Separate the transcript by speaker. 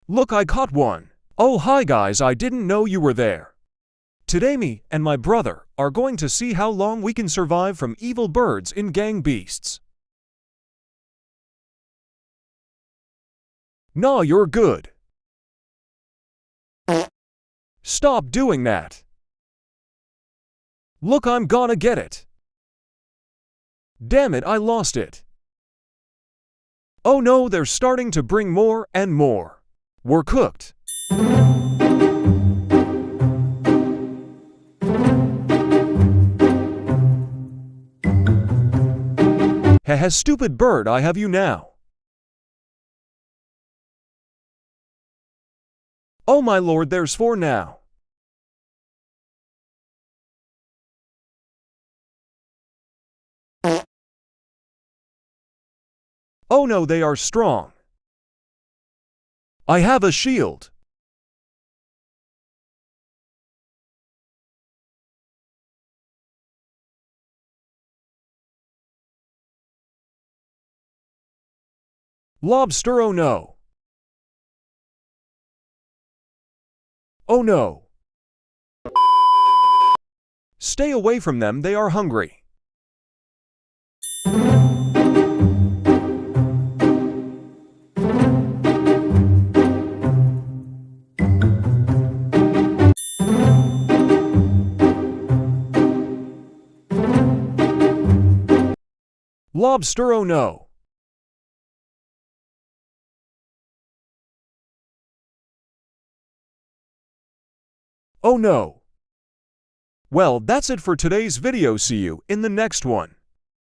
Speaker 1: Look, I caught one. Oh, hi guys, I didn't know you were there. Today me and my brother are going to see how long we can survive from evil birds in Gang Beasts. Nah, you're good. Stop doing that. Look, I'm gonna get it. Damn it, I lost it. Oh no, they're starting to bring more and more. We're cooked. Heh, stupid bird, I have you now. Oh my lord, there's 4 now. Oh no, they are strong. I have a shield. Lobster, oh no. Oh no. Stay away from them, they are hungry. Lobster, oh no. Oh no. Well, that's it for today's video. See you in the next one.